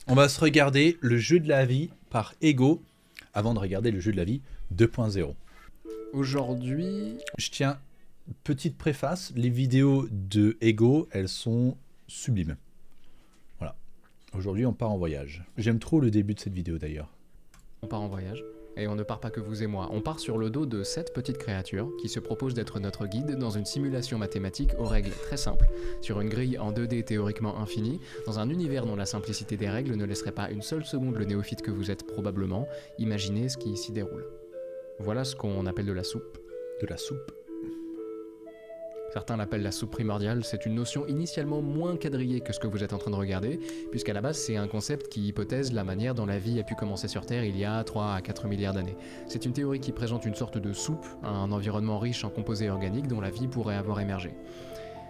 On va se regarder le jeu de la vie par Ego avant de regarder le jeu de la vie 2.0. Aujourd'hui, Je tiens, petite préface, les vidéos de Ego, elles sont sublimes. Voilà. Aujourd'hui, on part en voyage. J'aime trop le début de cette vidéo d'ailleurs. on part en voyage. Et on ne part pas que vous et moi, on part sur le dos de 7 petites créatures qui se proposent d'être notre guide dans une simulation mathématique aux règles très simples, sur une grille en 2D théoriquement infinie, dans un univers dont la simplicité des règles ne laisserait pas une seule seconde le néophyte que vous êtes probablement imaginer ce qui s'y déroule. Voilà ce qu'on appelle de la soupe. De la soupe. Certains l'appellent la soupe primordiale, c'est une notion initialement moins quadrillée que ce que vous êtes en train de regarder, puisqu'à la base c'est un concept qui hypothèse la manière dont la vie a pu commencer sur Terre il y a 3 à 4 milliards d'années. C'est une théorie qui présente une sorte de soupe, un environnement riche en composés organiques dont la vie pourrait avoir émergé.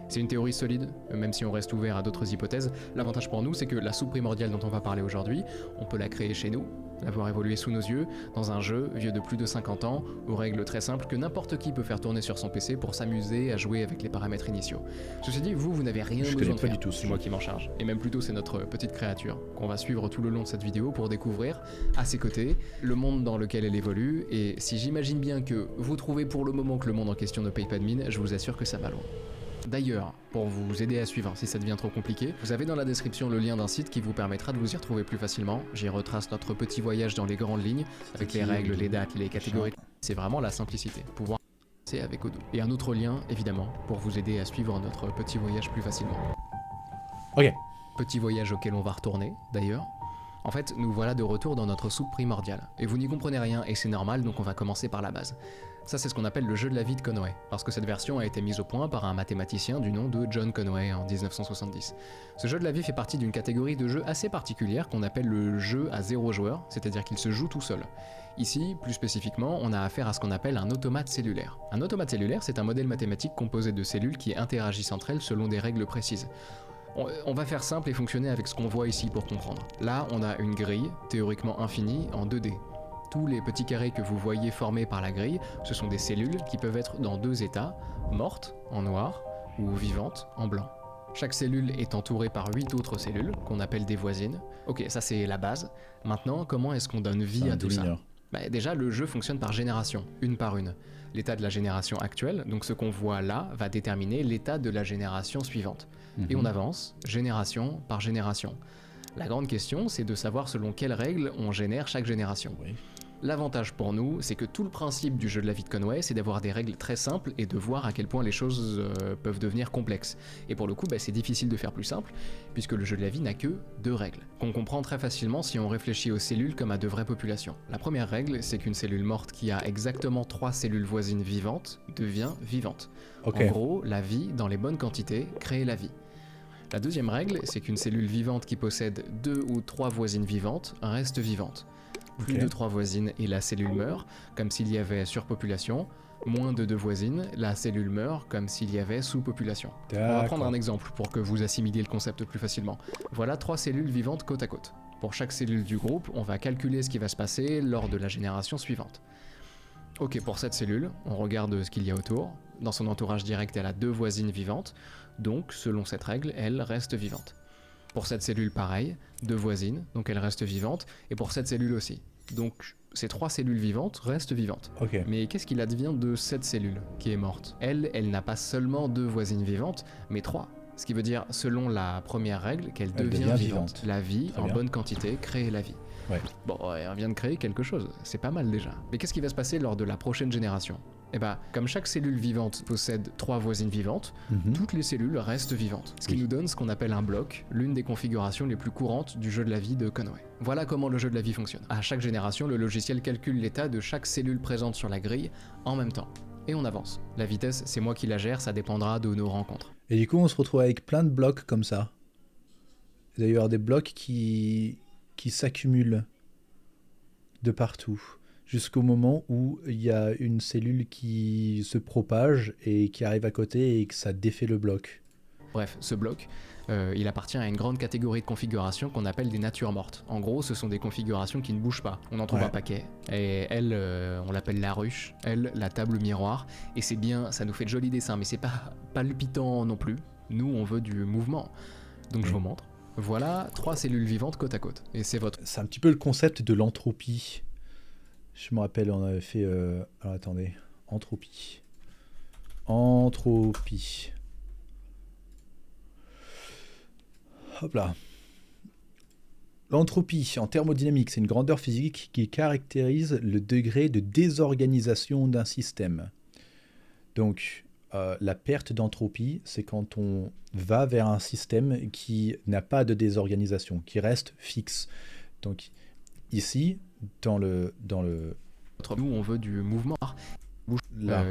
C'est une théorie solide, même si on reste ouvert à d'autres hypothèses. L'avantage pour nous, c'est que la soupe primordiale dont on va parler aujourd'hui, on peut la créer chez nous, la voir évoluer sous nos yeux, dans un jeu vieux de plus de 50 ans, aux règles très simples que n'importe qui peut faire tourner sur son PC pour s'amuser à jouer avec les paramètres initiaux. Ceci dit, vous n'avez rien Je besoin connais de pas faire, du tout ce c'est moi qui m'en charge. Et même plutôt, c'est notre petite créature qu'on va suivre tout le long de cette vidéo pour découvrir, à ses côtés, le monde dans lequel elle évolue. Et si j'imagine bien que vous trouvez pour le moment que le monde en question ne paye pas de mine, je vous assure que ça va loin. D'ailleurs, pour vous aider à suivre si ça devient trop compliqué, vous avez dans la description le lien d'un site qui vous permettra de vous y retrouver plus facilement. J'y retrace notre petit voyage dans les grandes lignes, avec les règles, les dates, les catégories. C'est vraiment la simplicité, pouvoir c'est avec Odoo. Et un autre lien, évidemment, pour vous aider à suivre notre petit voyage plus facilement. Ok. Petit voyage auquel on va retourner, d'ailleurs. En fait, nous voilà de retour dans notre soupe primordiale. Et vous n'y comprenez rien, et c'est normal, donc on va commencer par la base. Ça, c'est ce qu'on appelle le jeu de la vie de Conway, parce que cette version a été mise au point par un mathématicien du nom de John Conway en 1970. Ce jeu de la vie fait partie d'une catégorie de jeux assez particulière qu'on appelle le jeu à 0 joueur, c'est-à-dire qu'il se joue tout seul. Ici, plus spécifiquement, on a affaire à ce qu'on appelle un automate cellulaire. Un automate cellulaire, c'est un modèle mathématique composé de cellules qui interagissent entre elles selon des règles précises. On va faire simple et fonctionner avec ce qu'on voit ici pour comprendre. Là, on a une grille, théoriquement infinie, en 2D. Tous les petits carrés que vous voyez formés par la grille, ce sont des cellules qui peuvent être dans 2 états, mortes, en noir, ou vivantes, en blanc. Chaque cellule est entourée par 8 autres cellules, qu'on appelle des voisines. Ok, ça c'est la base. Maintenant, comment est-ce qu'on donne vie à tout ça ? Déjà, le jeu fonctionne par génération, une par une. L'état de la génération actuelle, donc ce qu'on voit là, va déterminer l'état de la génération suivante. Et on avance, génération par génération. La grande question, c'est de savoir selon quelles règles on génère chaque génération. Oui. L'avantage pour nous, c'est que tout le principe du jeu de la vie de Conway, c'est d'avoir des règles très simples et de voir à quel point les choses peuvent devenir complexes. Et pour le coup, c'est difficile de faire plus simple, puisque le jeu de la vie n'a que 2 règles, qu'on comprend très facilement si on réfléchit aux cellules comme à de vraies populations. La première règle, c'est qu'une cellule morte qui a exactement 3 cellules voisines vivantes devient vivante. Ok. En gros, la vie, dans les bonnes quantités, crée la vie. La deuxième règle, c'est qu'une cellule vivante qui possède 2 ou 3 voisines vivantes reste vivante. Plus de 3 voisines et la cellule meurt, comme s'il y avait surpopulation. Moins de 2 voisines, la cellule meurt, comme s'il y avait sous-population. On va prendre un exemple pour que vous assimiliez le concept plus facilement. Voilà 3 cellules vivantes côte à côte. Pour chaque cellule du groupe, on va calculer ce qui va se passer lors de la génération suivante. Ok, pour cette cellule, on regarde ce qu'il y a autour. Dans son entourage direct, elle a 2 voisines vivantes, donc selon cette règle, elle reste vivante. Pour cette cellule, pareil, 2 voisines, donc elle reste vivante, et pour cette cellule aussi. Donc ces 3 cellules vivantes restent vivantes. Ok. Mais qu'est-ce qu'il advient de cette cellule qui est morte ? Elle n'a pas seulement 2 voisines vivantes, mais 3. Ce qui veut dire, selon la première règle, qu'elle devient vivante. La vie, en bonne quantité, crée la vie. Ouais. Bon, on vient de créer quelque chose, c'est pas mal déjà. Mais qu'est-ce qui va se passer lors de la prochaine génération ? Comme chaque cellule vivante possède 3 voisines vivantes, toutes les cellules restent vivantes. Ce qui nous donne ce qu'on appelle un bloc, l'une des configurations les plus courantes du jeu de la vie de Conway. Voilà comment le jeu de la vie fonctionne. À chaque génération, le logiciel calcule l'état de chaque cellule présente sur la grille en même temps. Et on avance. La vitesse, c'est moi qui la gère, ça dépendra de nos rencontres. Et du coup, on se retrouve avec plein de blocs comme ça. D'ailleurs, des blocs qui s'accumulent de partout, jusqu'au moment où il y a une cellule qui se propage et qui arrive à côté et que ça défait le bloc. Bref, ce bloc, il appartient à une grande catégorie de configurations qu'on appelle des natures mortes. En gros, ce sont des configurations qui ne bougent pas. On en trouve un paquet. Et elle, on l'appelle la ruche. Elle, la table miroir. Et c'est bien, ça nous fait de jolis dessins, mais c'est pas palpitant non plus. Nous, on veut du mouvement. Donc je vous montre. Voilà 3 cellules vivantes côte à côte. Et c'est votre... C'est un petit peu le concept de l'entropie. Je me rappelle, on avait fait... Alors attendez, entropie. Entropie. Hop là. L'entropie, en thermodynamique, c'est une grandeur physique qui caractérise le degré de désorganisation d'un système. Donc, la perte d'entropie, c'est quand on va vers un système qui n'a pas de désorganisation, qui reste fixe. Donc, ici, dans le Nous, on veut du mouvement. là,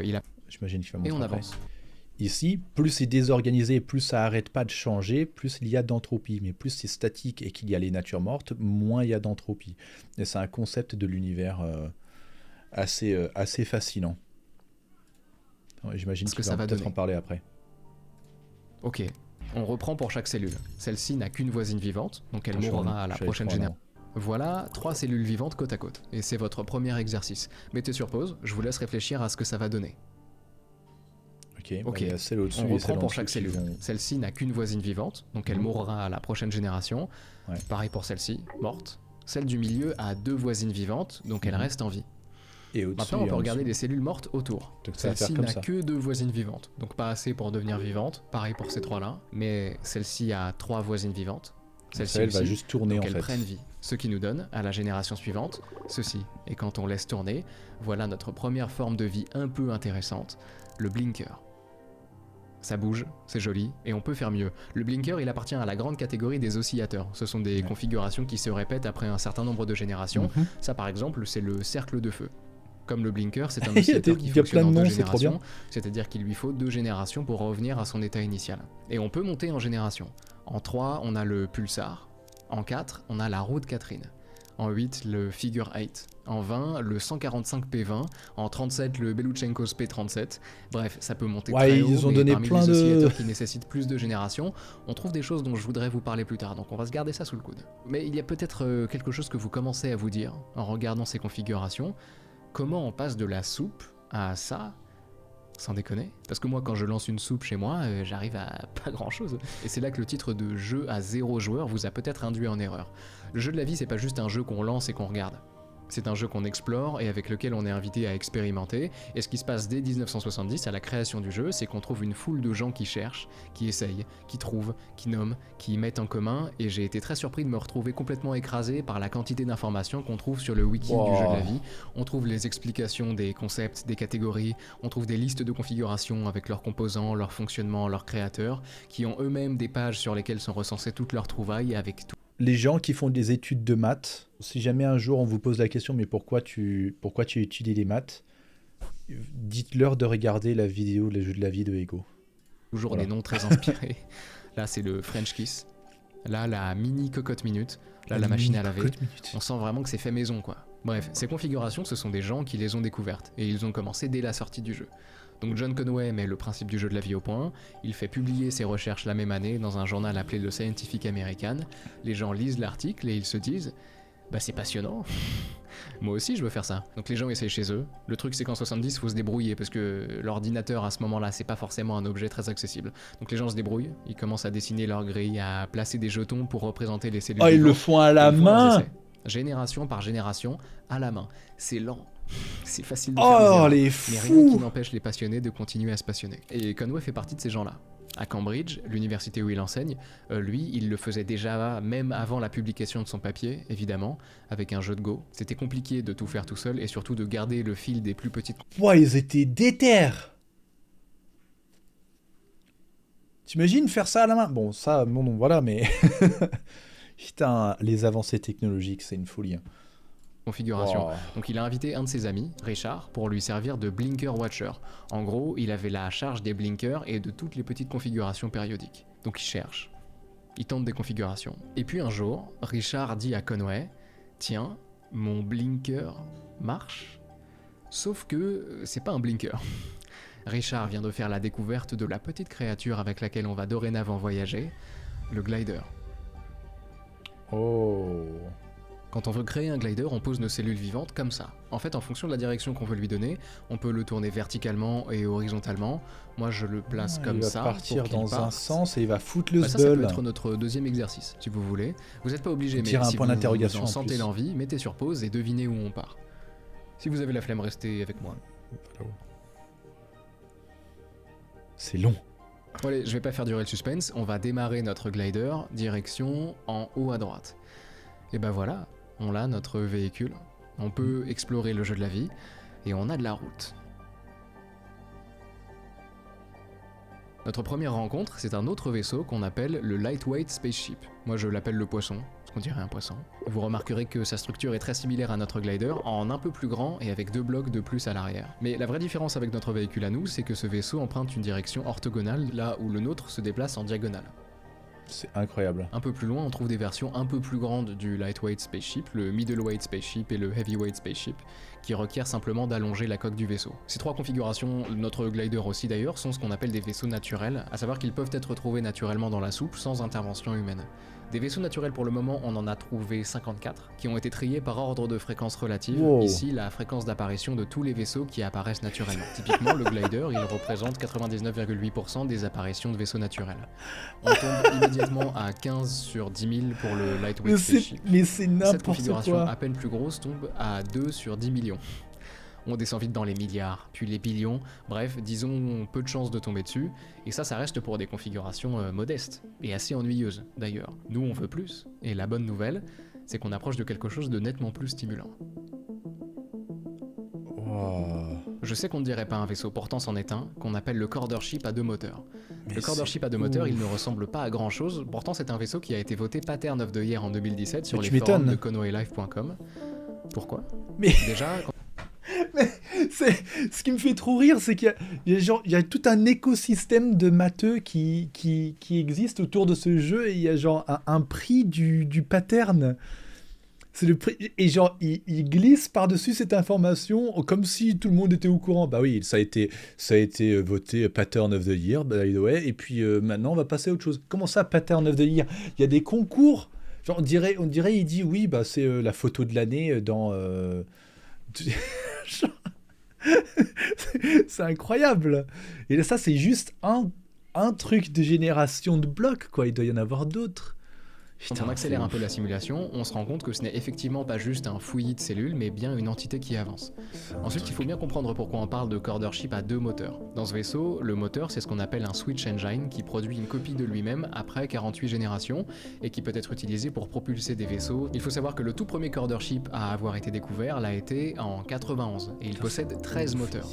j'imagine qu'il va montrer Et on après. avance. Ici, plus c'est désorganisé, plus ça arrête pas de changer, plus il y a d'entropie. Mais plus c'est statique et qu'il y a les natures mortes, moins il y a d'entropie. Et c'est un concept de l'univers assez fascinant. J'imagine Ce que qu'il ça va va peut-être donner. en parler après. Ok, on reprend pour chaque cellule. Celle-ci n'a qu'une voisine vivante, donc elle Je suis mourra à je la suis allé prochaine trop en génération. Voilà 3 cellules vivantes côte à côte, et c'est votre premier exercice. Mettez sur pause, je vous laisse réfléchir à ce que ça va donner. Ok, il y a celle au-dessus On et reprend celle en pour dessous chaque qui cellule. vont- Celle-ci n'a qu'une voisine vivante, donc elle mourra à la prochaine génération. Ouais. Pareil pour celle-ci, morte. Celle du milieu a 2 voisines vivantes, donc elle reste en vie. Et au-dessus Maintenant, on et peut en regarder dessous. les cellules mortes autour. Donc ça va faire Celle-ci comme n'a ça. que 2 voisines vivantes, donc pas assez pour devenir vivante. Pareil pour ces 3-là. Mais celle-ci a 3 voisines vivantes. Donc Celle-ci ça, elle va aussi. juste tourner Donc en elles fait. prennent vie. Ce qui nous donne, à la génération suivante, ceci. Et quand on laisse tourner, voilà notre première forme de vie un peu intéressante, le blinker. Ça bouge, c'est joli, et on peut faire mieux. Le blinker, il appartient à la grande catégorie des oscillateurs. Ce sont des configurations qui se répètent après un certain nombre de générations. Mhm. Ça, par exemple, c'est le cercle de feu. Comme le blinker, c'est un Il y a oscillateur des- qui il y a fonctionne plein en de 2 noms, c'est trop bien. générations, c'est-à-dire qu'il lui faut 2 générations pour revenir à son état initial. Et on peut monter en génération. En 3, on a le pulsar. En 4, on a la roue de Catherine. En 8, le figure 8. En 20, le 145P20. En 37, le Belouchenko's P37. Bref, ça peut monter Ouais, très haut, ils ont mais donné parmi plein les de- oscillateurs qui nécessitent plus de générations, on trouve des choses dont je voudrais vous parler plus tard, donc on va se garder ça sous le coude. Mais il y a peut-être quelque chose que vous commencez à vous dire en regardant ces configurations. Comment on passe de la soupe à ça, sans déconner? Parce que moi, quand je lance une soupe chez moi, j'arrive à pas grand-chose. Et c'est là que le titre de jeu à 0 joueur vous a peut-être induit en erreur. Le jeu de la vie, c'est pas juste un jeu qu'on lance et qu'on regarde. C'est un jeu qu'on explore et avec lequel on est invité à expérimenter. Et ce qui se passe dès 1970, à la création du jeu, c'est qu'on trouve une foule de gens qui cherchent, qui essayent, qui trouvent, qui nomment, qui mettent en commun. Et j'ai été très surpris de me retrouver complètement écrasé par la quantité d'informations qu'on trouve sur le wiki Wow. du jeu de la vie. On trouve les explications des concepts, des catégories, on trouve des listes de configurations avec leurs composants, leur fonctionnement, leurs créateurs, qui ont eux-mêmes des pages sur lesquelles sont recensées toutes leurs trouvailles avec tout. Les gens qui font des études de maths, si jamais un jour on vous pose la question, mais pourquoi tu étudies les maths, dites-leur de regarder la vidéo Les Jeux de la vie de Ego. Toujours Voilà. des noms très inspirés. Là, c'est le French Kiss. Là, la mini cocotte minute. Là, la machine à laver. On sent vraiment que c'est fait maison, quoi. Bref, ces configurations, ce sont des gens qui les ont découvertes, et ils ont commencé dès la sortie du jeu. Donc John Conway met le principe du jeu de la vie au point, il fait publier ses recherches la même année dans un journal appelé le Scientific American, les gens lisent l'article et ils se disent « Bah c'est passionnant, moi aussi je veux faire ça ». Donc les gens essayent chez eux, le truc c'est qu'en 70 faut se débrouiller parce que l'ordinateur à ce moment-là c'est pas forcément un objet très accessible. Donc les gens se débrouillent, ils commencent à dessiner leur grille, à placer des jetons pour représenter les cellules Oh, ils le vivantes. font à la Ils font leurs main. essais. Génération par génération, à la main. C'est lent. C'est facile de faire des Oh, erreurs. les Mais rien qui fous. n'empêche les passionnés de continuer à se passionner. Et Conway fait partie de ces gens-là. À Cambridge, l'université où il enseigne, lui, il le faisait déjà même avant la publication de son papier, évidemment, avec un jeu de Go. C'était compliqué de tout faire tout seul et surtout de garder le fil des plus petites... Ouais, ils étaient déter. T'imagines faire ça à la main? Bon, ça, bon, voilà, mais... Putain, les avancées technologiques, c'est une folie. Hein. configurations. Wow. Donc il a invité un de ses amis, Richard, pour lui servir de blinker watcher. En gros, il avait la charge des blinkers et de toutes les petites configurations périodiques. Donc il cherche, il tente des configurations. Et puis un jour, Richard dit à Conway, « Tiens, mon blinker marche, sauf que c'est pas un blinker. » Richard vient de faire la découverte de la petite créature avec laquelle on va dorénavant voyager, le glider. Oh. Quand on veut créer un glider, on pose nos cellules vivantes comme ça. En fait, en fonction de la direction qu'on veut lui donner, on peut le tourner verticalement et horizontalement. Moi, je le place comme ça. Il va partir pour qu'il dans un parte. sens et il va foutre le Ça peut sbeul. être notre deuxième exercice, si vous voulez. Vous n'êtes pas obligé, mais un si point vous d'interrogation en en sentez plus. l'envie, mettez sur pause et devinez où on part. Si vous avez la flemme, restez avec moi. C'est long. Bon, allez, je vais pas faire durer le suspense, on va démarrer notre glider, direction en haut à droite. Et ben voilà, on a notre véhicule, on peut explorer le jeu de la vie, et on a de la route. Notre première rencontre, c'est un autre vaisseau qu'on appelle le Lightweight Spaceship. Moi je l'appelle le poisson, parce qu'on dirait un poisson. Vous remarquerez que sa structure est très similaire à notre glider, en un peu plus grand et avec 2 blocs de plus à l'arrière. Mais la vraie différence avec notre véhicule à nous, c'est que ce vaisseau emprunte une direction orthogonale, là où le nôtre se déplace en diagonale. C'est incroyable. Un peu plus loin, on trouve des versions un peu plus grandes du Lightweight Spaceship, le Middleweight Spaceship et le Heavyweight Spaceship, qui requièrent simplement d'allonger la coque du vaisseau. Ces 3 configurations, notre glider aussi d'ailleurs, sont ce qu'on appelle des vaisseaux naturels, à savoir qu'ils peuvent être trouvés naturellement dans la soupe sans intervention humaine. Des vaisseaux naturels pour le moment, on en a trouvé 54, qui ont été triés par ordre de fréquence relative, Wow. ici la fréquence d'apparition de tous les vaisseaux qui apparaissent naturellement. Typiquement, le glider, il représente 99,8% des apparitions de vaisseaux naturels. On tombe immédiatement à 15 sur 10 000 pour le Lightweight Spaceship. Mais c'est Cette n'importe configuration quoi. à peine plus grosse tombe à 2 sur 10 millions. On descend vite dans les milliards, puis les billions, bref, disons peu de chances de tomber dessus, et ça reste pour des configurations modestes, et assez ennuyeuses d'ailleurs. Nous on veut plus, et la bonne nouvelle, c'est qu'on approche de quelque chose de nettement plus stimulant. Wow. Je sais qu'on ne dirait pas un vaisseau, pourtant c'en est un, qu'on appelle le Corder Ship à 2 moteurs. Mais Le Corder c'est Ship à 2 moteurs, ouf. il ne ressemble pas à grand chose, pourtant c'est un vaisseau qui a été voté Pattern of the Year en 2017 sur Mais les tu forums m'étonnes. de konoelife.com. Pourquoi? Mais Déjà, ce qui me fait trop rire, c'est il y a tout un écosystème de matheux qui existe autour de ce jeu et il y a genre un prix du pattern. C'est le prix, et genre il glisse par-dessus cette information comme si tout le monde était au courant. Bah oui, ça a été voté Pattern of the Year, by the way, et puis maintenant on va passer à autre chose. Comment ça, Pattern of the Year? Il y a des concours. Genre on dirait il dit oui, bah c'est la photo de l'année dans Genre, c'est incroyable. Et là, ça, c'est juste un truc de génération de blocs, quoi. Il doit y en avoir d'autres. Quand on accélère un peu la simulation, on se rend compte que ce n'est effectivement pas juste un fouillis de cellules, mais bien une entité qui avance. Ensuite, il faut bien comprendre pourquoi on parle de Corder Ship à 2 moteurs. Dans ce vaisseau, le moteur, c'est ce qu'on appelle un switch engine qui produit une copie de lui-même après 48 générations et qui peut être utilisé pour propulser des vaisseaux. Il faut savoir que le tout premier Corder Ship à avoir été découvert l'a été en 91 et il possède 13 moteurs.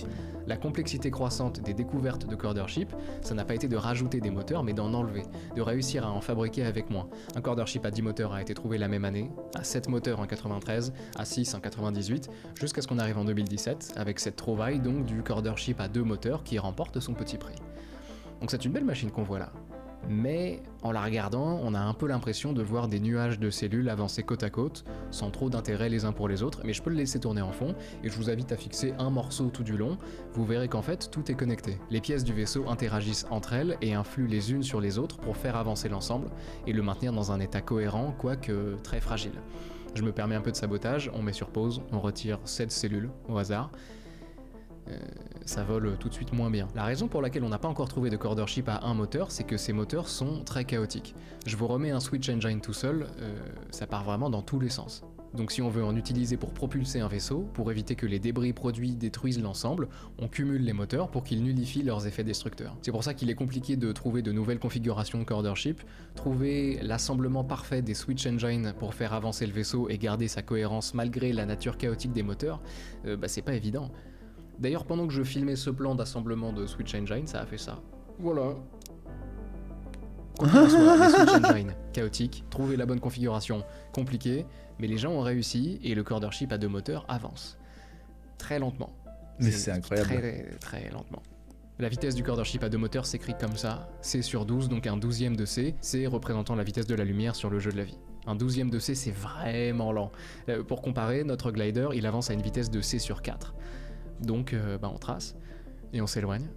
La complexité croissante des découvertes de Corder Ship, ça n'a pas été de rajouter des moteurs, mais d'en enlever, de réussir à en fabriquer avec moins. Un Corder Ship à 10 moteurs a été trouvé la même année, à 7 moteurs en 93, à 6 en 98, jusqu'à ce qu'on arrive en 2017, avec cette trouvaille donc du Corder Ship à 2 moteurs qui remporte son petit prix. Donc c'est une belle machine qu'on voit là. Mais en la regardant, on a un peu l'impression de voir des nuages de cellules avancer côte à côte, sans trop d'intérêt les uns pour les autres, mais je peux le laisser tourner en fond, et je vous invite à fixer un morceau tout du long, vous verrez qu'en fait tout est connecté. Les pièces du vaisseau interagissent entre elles et influent les unes sur les autres pour faire avancer l'ensemble, et le maintenir dans un état cohérent, quoique très fragile. Je me permets un peu de sabotage, on met sur pause, on retire 7 cellules au hasard, ça vole tout de suite moins bien. La raison pour laquelle on n'a pas encore trouvé de Corder Ship à un moteur, c'est que ces moteurs sont très chaotiques. Je vous remets un switch engine tout seul, ça part vraiment dans tous les sens. Donc si on veut en utiliser pour propulser un vaisseau, pour éviter que les débris produits détruisent l'ensemble, on cumule les moteurs pour qu'ils nullifient leurs effets destructeurs. C'est pour ça qu'il est compliqué de trouver de nouvelles configurations de Corder Ship, trouver l'assemblement parfait des switch engines pour faire avancer le vaisseau et garder sa cohérence malgré la nature chaotique des moteurs, c'est pas évident. D'ailleurs, pendant que je filmais ce plan d'assemblement de Switch Engine, ça a fait ça. Voilà. Quoi qu'il en soit, les Switch Engine, chaotiques, trouver la bonne configuration, compliqué, mais les gens ont réussi et le Corder Ship à 2 moteurs avance. Très lentement. Mais c'est incroyable. Très, très lentement. La vitesse du Corder Ship à 2 moteurs s'écrit comme ça, C sur 12, donc un 12e de C, C représentant la vitesse de la lumière sur le jeu de la vie. Un 12e de C, c'est vraiment lent. Pour comparer, notre glider, il avance à une vitesse de C sur 4. Donc on trace, et on s'éloigne.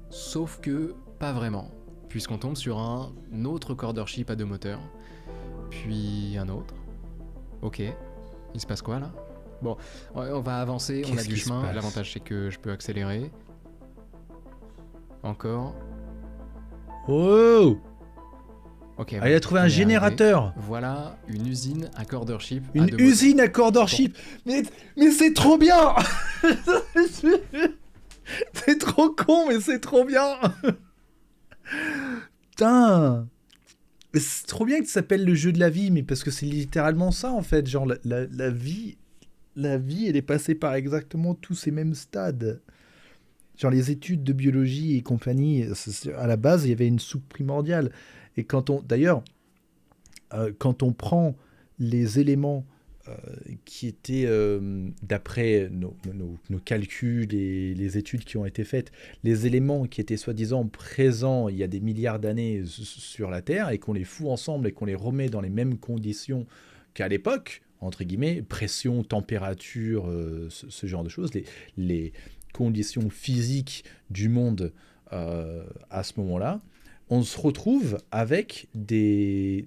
Sauf que, pas vraiment, puisqu'on tombe sur un autre Corder Ship à 2 moteurs, puis un autre, Ok. Il se passe quoi là? Bon, on va avancer, on a Qu'est-ce du qui se chemin. passe? L'avantage c'est que je peux accélérer. Encore. Oh! Ok, Ah, il voilà. a trouvé On un est arrivé. générateur! Voilà une usine à Cordership à Une 2 moteurs. usine à Cordership! Mais c'est trop bien! C'est trop con, mais c'est trop bien! Putain! Mais c'est trop bien que ça s'appelle le jeu de la vie, mais parce que c'est littéralement ça en fait. Genre, la vie, elle est passée par exactement tous ces mêmes stades. Genre, les études de biologie et compagnie, à la base, il y avait une soupe primordiale. Et d'ailleurs, quand on prend les éléments qui étaient, d'après nos calculs et les études qui ont été faites, les éléments qui étaient soi-disant présents il y a des milliards d'années sur la Terre, et qu'on les fout ensemble et qu'on les remet dans les mêmes conditions qu'à l'époque, entre guillemets, pression, température, ce genre de choses, les conditions physiques du monde à ce moment-là, on se retrouve avec des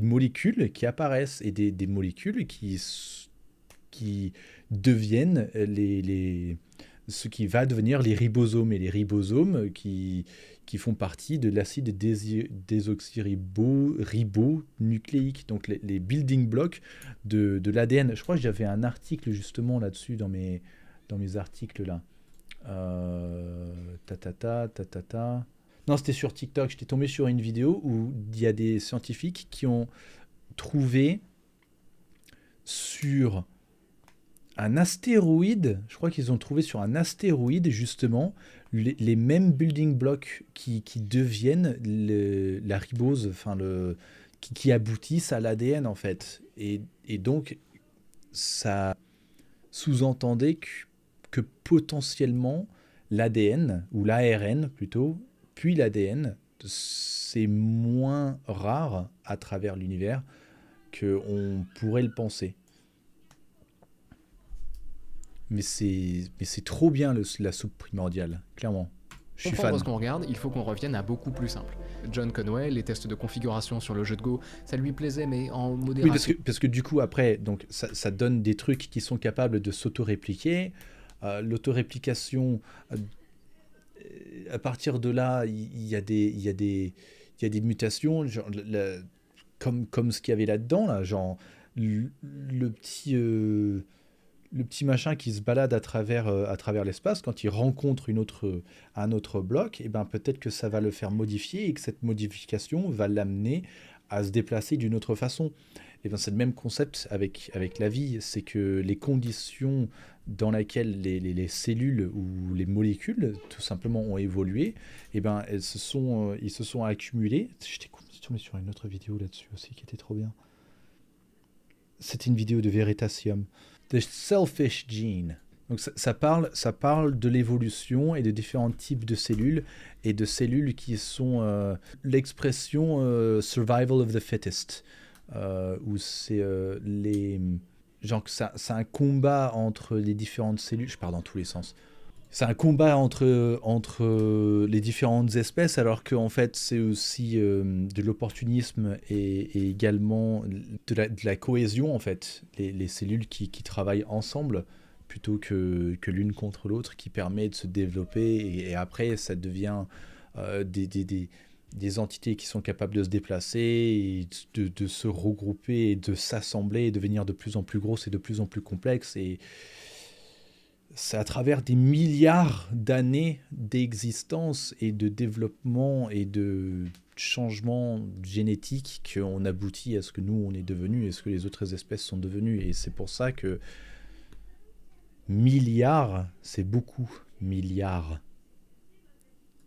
molécules qui apparaissent et des molécules qui deviennent ce qui va devenir les ribosomes, et les ribosomes qui font partie de l'acide désoxyribonucléique, donc les building blocks de l'ADN. Je crois que j'avais un article justement là-dessus dans mes articles là. Non, c'était sur TikTok. J'étais tombé sur une vidéo où il y a des scientifiques qui ont trouvé sur un astéroïde, je crois qu'ils ont trouvé sur un astéroïde justement les mêmes building blocks qui deviennent la ribose, enfin qui aboutissent à l'ADN en fait. Et donc ça sous-entendait que potentiellement l'ADN, ou l'ARN plutôt, puis l'ADN, c'est moins rare à travers l'univers qu'on pourrait le penser. Mais c'est trop bien la soupe primordiale, clairement. Je suis Comprendre fan. ce qu'on regarde, il faut qu'on revienne à beaucoup plus simple. John Conway, les tests de configuration sur le jeu de Go, ça lui plaisait, mais en modération. Oui, parce que du coup, après, donc, ça donne des trucs qui sont capables de s'auto-répliquer. L'autoréplication, à partir de là, il y a des mutations, genre, comme ce qu'il y avait là-dedans, là, genre le petit machin qui se balade à travers l'espace, quand il rencontre un autre bloc, et ben peut-être que ça va le faire modifier, et que cette modification va l'amener à se déplacer d'une autre façon. Et ben c'est le même concept avec la vie, c'est que les conditions dans lesquelles les cellules ou les molécules tout simplement ont évolué, et ben ils se sont accumulés. J'étais tombé sur une autre vidéo là-dessus aussi qui était trop bien. C'était une vidéo de Veritasium. The Selfish Gene. Donc ça parle de l'évolution et de différents types de cellules, et de cellules qui sont l'expression survival of the fittest, où c'est genre que c'est un combat entre les différentes cellules. Je pars dans tous les sens. C'est un combat entre les différentes espèces, alors qu'en fait c'est aussi de l'opportunisme et également de la cohésion en fait. Les cellules qui travaillent ensemble plutôt que l'une contre l'autre, qui permet de se développer, et après ça devient des entités qui sont capables de se déplacer, et de se regrouper et de s'assembler et devenir de plus en plus grosses et de plus en plus complexes. Et c'est à travers des milliards d'années d'existence et de développement et de changement génétique qu'on aboutit à ce que nous on est devenus et ce que les autres espèces sont devenues. Et c'est pour ça que milliards, c'est beaucoup. Milliards.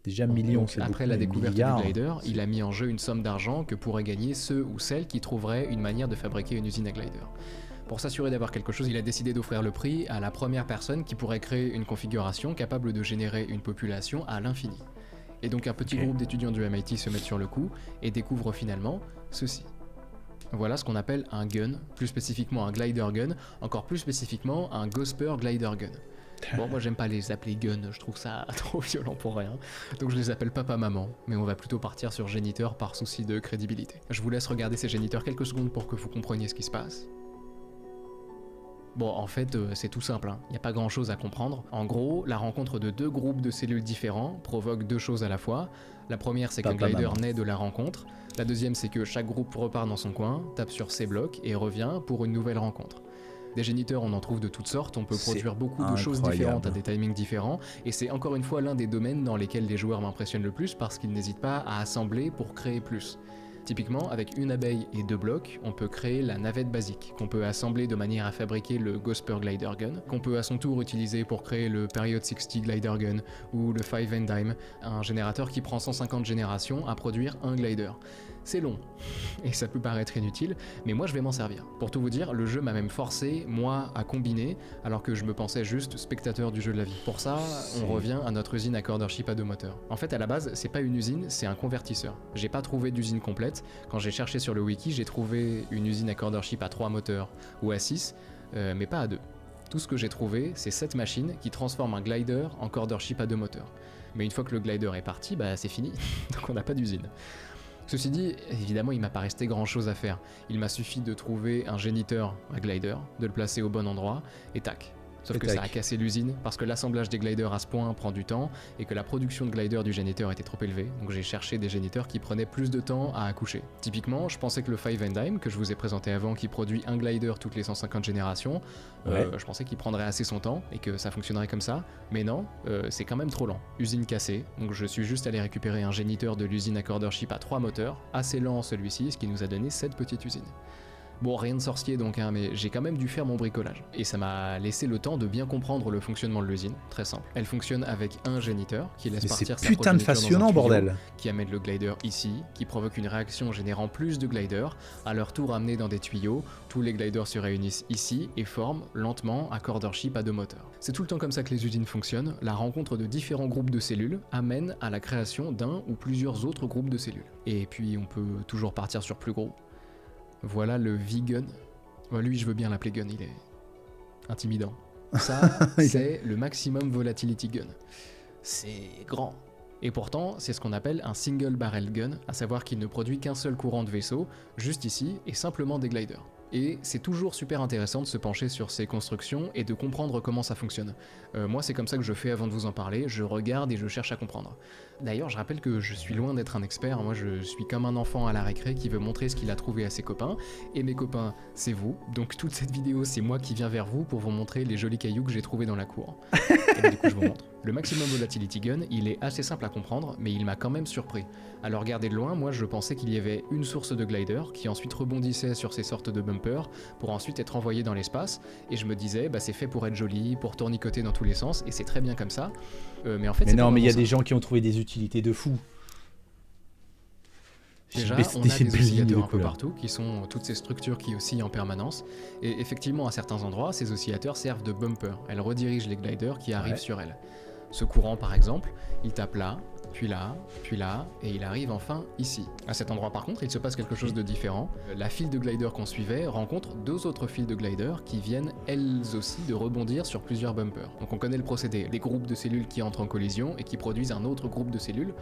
Déjà millions, c'est beaucoup. Après la découverte milliards, du glider, il a mis en jeu une somme d'argent que pourraient gagner ceux ou celles qui trouveraient une manière de fabriquer une usine à glider. Pour s'assurer d'avoir quelque chose, il a décidé d'offrir le prix à la première personne qui pourrait créer une configuration capable de générer une population à l'infini. Et donc un petit groupe d'étudiants du MIT se mettent sur le coup et découvrent finalement ceci. Voilà ce qu'on appelle un gun, plus spécifiquement un glider gun, encore plus spécifiquement un Gosper glider gun. Bon, moi j'aime pas les appeler gun, je trouve ça trop violent pour rien. Donc je les appelle papa-maman, mais on va plutôt partir sur géniteur par souci de crédibilité. Je vous laisse regarder ces géniteurs quelques secondes pour que vous compreniez ce qui se passe. Bon, en fait, c'est tout simple, hein. Il n'y a pas grand chose à comprendre. En gros, la rencontre de deux groupes de cellules différents provoque deux choses à la fois. La première, c'est qu'un glider naît de la rencontre. La deuxième, c'est que chaque groupe repart dans son coin, tape sur ses blocs et revient pour une nouvelle rencontre. Des géniteurs, on en trouve de toutes sortes, on peut produire beaucoup de choses différentes à des timings différents, et c'est encore une fois l'un des domaines dans lesquels les joueurs m'impressionnent le plus parce qu'ils n'hésitent pas à assembler pour créer plus. Typiquement, avec une abeille et deux blocs, on peut créer la navette basique, qu'on peut assembler de manière à fabriquer le Gosper Glider Gun, qu'on peut à son tour utiliser pour créer le Period 60 Glider Gun, ou le 5 Dime, un générateur qui prend 150 générations à produire un glider. C'est long, et ça peut paraître inutile, mais moi je vais m'en servir. Pour tout vous dire, le jeu m'a même forcé, moi, à combiner, alors que je me pensais juste spectateur du jeu de la vie. Pour ça, on revient à notre usine à Cordership à deux moteurs. En fait, à la base, c'est pas une usine, c'est un convertisseur. J'ai pas trouvé d'usine complète. Quand j'ai cherché sur le wiki, j'ai trouvé une usine à Cordership à 3 moteurs, ou à 6, mais pas à 2. Tout ce que j'ai trouvé, c'est cette machine qui transforme un glider en Cordership à deux moteurs. Mais une fois que le glider est parti, bah c'est fini, donc on n'a pas d'usine. Ceci dit, évidemment, il m'a pas resté grand chose à faire. Il m'a suffi de trouver un géniteur à glider, de le placer au bon endroit, et tac. Sauf que ça a cassé l'usine, parce que l'assemblage des gliders à ce point prend du temps, et que la production de gliders du géniteur était trop élevée, donc j'ai cherché des géniteurs qui prenaient plus de temps à accoucher. Typiquement, je pensais que le 5 Dime, que je vous ai présenté avant, qui produit un glider toutes les 150 générations, je pensais qu'il prendrait assez son temps, et que ça fonctionnerait comme ça, mais non, c'est quand même trop lent. Usine cassée, donc je suis juste allé récupérer un géniteur de l'usine à Cordership à 3 moteurs, assez lent celui-ci, ce qui nous a donné cette petite usine. Bon, rien de sorcier donc, hein, mais j'ai quand même dû faire mon bricolage. Et ça m'a laissé le temps de bien comprendre le fonctionnement de l'usine, très simple. Elle fonctionne avec un géniteur qui laisse partir sa putain de progéniture passionnant, dans un tuyau, bordel. qui amène le glider ici, qui provoque une réaction générant plus de gliders, à leur tour amenés dans des tuyaux, tous les gliders se réunissent ici et forment lentement un Cordership à deux moteurs. C'est tout le temps comme ça que les usines fonctionnent, la rencontre de différents groupes de cellules amène à la création d'un ou plusieurs autres groupes de cellules. Et puis on peut toujours partir sur plus gros. Voilà le V-Gun. Lui, je veux bien l'appeler Gun, il est intimidant. Ça, c'est le Maximum Volatility Gun. C'est grand. Et pourtant, c'est ce qu'on appelle un Single Barrel Gun, à savoir qu'il ne produit qu'un seul courant de vaisseau, juste ici, et simplement des gliders. Et c'est toujours super intéressant de se pencher sur ces constructions et de comprendre comment ça fonctionne. Moi, c'est comme ça que je fais avant de vous en parler, je regarde et je cherche à comprendre. D'ailleurs, je rappelle que je suis loin d'être un expert, moi je suis comme un enfant à la récré qui veut montrer ce qu'il a trouvé à ses copains, et mes copains, c'est vous, donc toute cette vidéo, c'est moi qui viens vers vous pour vous montrer les jolis cailloux que j'ai trouvés dans la cour. Et du coup, je vous montre. Le Maximum Volatility Gun, il est assez simple à comprendre, mais il m'a quand même surpris. À le regarder de loin, moi je pensais qu'il y avait une source de glider qui ensuite rebondissait sur ces sortes de bumpers pour ensuite être envoyé dans l'espace, et je me disais, bah c'est fait pour être joli, pour tournicoter dans tous les sens, et c'est très bien comme ça. Mais en fait, mais non, mais il y a des gens qui ont trouvé des utilités de fou. Déjà, on a des oscillateurs un peu partout, qui sont toutes ces structures qui oscillent en permanence, et effectivement, à certains endroits, ces oscillateurs servent de bumper. Elles redirigent les gliders qui arrivent sur elles. Ce courant, par exemple, il tape là, puis là, et il arrive enfin ici. À cet endroit par contre, il se passe quelque chose de différent. La file de glider qu'on suivait rencontre deux autres files de glider qui viennent elles aussi de rebondir sur plusieurs bumpers. Donc on connaît le procédé, des groupes de cellules qui entrent en collision et qui produisent un autre groupe de cellules.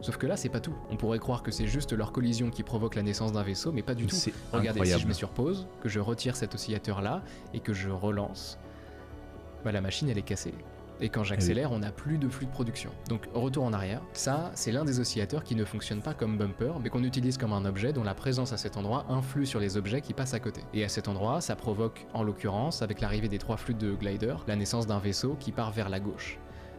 Sauf que là, c'est pas tout. On pourrait croire que c'est juste leur collision qui provoque la naissance d'un vaisseau, mais pas du tout. Regardez, si je mets sur pause, que je retire cet oscillateur là et que je relance, bah la machine elle est cassée. Et quand j'accélère, on n'a plus de flux de production. Donc retour en arrière, ça c'est l'un des oscillateurs qui ne fonctionne pas comme bumper, mais qu'on utilise comme un objet dont la présence à cet endroit influe sur les objets qui passent à côté. Et à cet endroit, ça provoque, en l'occurrence, avec l'arrivée des trois flux de glider, la naissance d'un vaisseau qui part vers la gauche.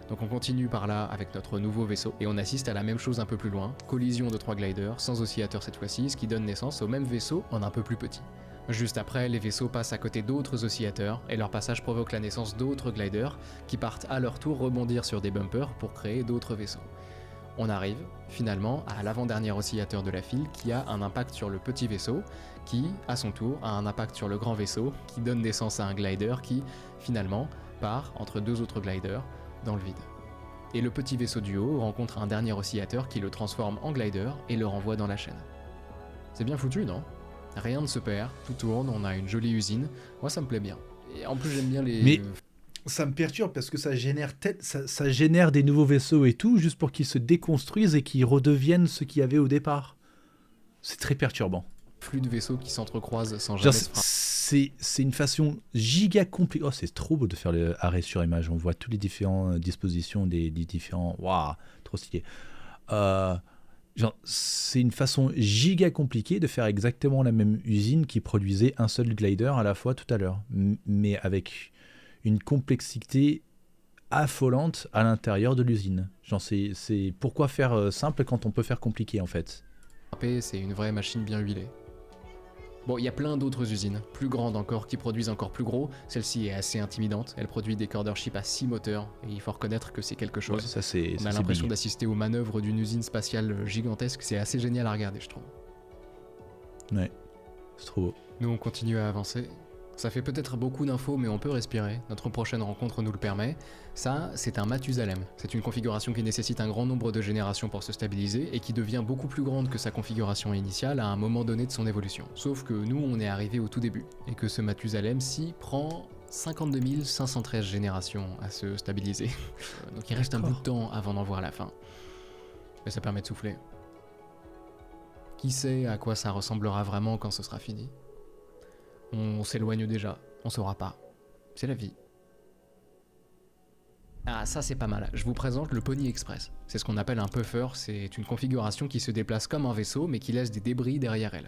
Donc on continue par là avec notre nouveau vaisseau, et on assiste à la même chose un peu plus loin, collision de trois gliders, sans oscillateur cette fois-ci, ce qui donne naissance au même vaisseau en un peu plus petit. Juste après, les vaisseaux passent à côté d'autres oscillateurs, et leur passage provoque la naissance d'autres gliders, qui partent à leur tour rebondir sur des bumpers pour créer d'autres vaisseaux. On arrive, finalement, à l'avant-dernier oscillateur de la file qui a un impact sur le petit vaisseau, qui, à son tour, a un impact sur le grand vaisseau, qui donne naissance à un glider qui, finalement, part entre deux autres gliders, dans le vide. Et le petit vaisseau du haut rencontre un dernier oscillateur qui le transforme en glider et le renvoie dans la chaîne. C'est bien foutu, non ? Rien ne se perd, tout tourne, on a une jolie usine, moi ça me plaît bien. Et en plus j'aime bien les... Mais Ça me perturbe parce que ça génère des nouveaux vaisseaux et tout, juste pour qu'ils se déconstruisent et qu'ils redeviennent ce qu'il y avait au départ. C'est très perturbant. Flux de vaisseaux qui s'entrecroisent sans Genre, jamais se frapper. c'est une façon giga compliquée. Oh, c'est trop beau de faire le arrêt sur image. On voit toutes les différentes dispositions des différents. Waouh, trop stylé. Genre, c'est une façon giga compliquée de faire exactement la même usine qui produisait un seul glider à la fois tout à l'heure, mais avec une complexité affolante à l'intérieur de l'usine. Genre, c'est pourquoi faire simple quand on peut faire compliqué en fait. C'est une vraie machine bien huilée. Bon, il y a plein d'autres usines, plus grandes encore, qui produisent encore plus gros. Celle-ci est assez intimidante. Elle produit des corder-ships à 6 moteurs, et il faut reconnaître que c'est quelque chose. Ouais, ça, c'est, On ça, a c'est l'impression big. d'assister aux manœuvres d'une usine spatiale gigantesque. C'est assez génial à regarder, je trouve. Ouais, c'est trop beau. Nous, on continue à avancer. Ça fait peut-être beaucoup d'infos, mais on peut respirer. Notre prochaine rencontre nous le permet. Ça, c'est un Mathusalem. C'est une configuration qui nécessite un grand nombre de générations pour se stabiliser et qui devient beaucoup plus grande que sa configuration initiale à un moment donné de son évolution. Sauf que nous, on est arrivé au tout début. Et que ce Mathusalem-ci prend 52 513 générations à se stabiliser. Donc il reste un bout de temps avant d'en voir la fin. Mais ça permet de souffler. Qui sait à quoi ça ressemblera vraiment quand ce sera fini ? On s'éloigne déjà, on saura pas. C'est la vie. Ah, ça c'est pas mal. Je vous présente le Pony Express. C'est ce qu'on appelle un puffer, c'est une configuration qui se déplace comme un vaisseau mais qui laisse des débris derrière elle.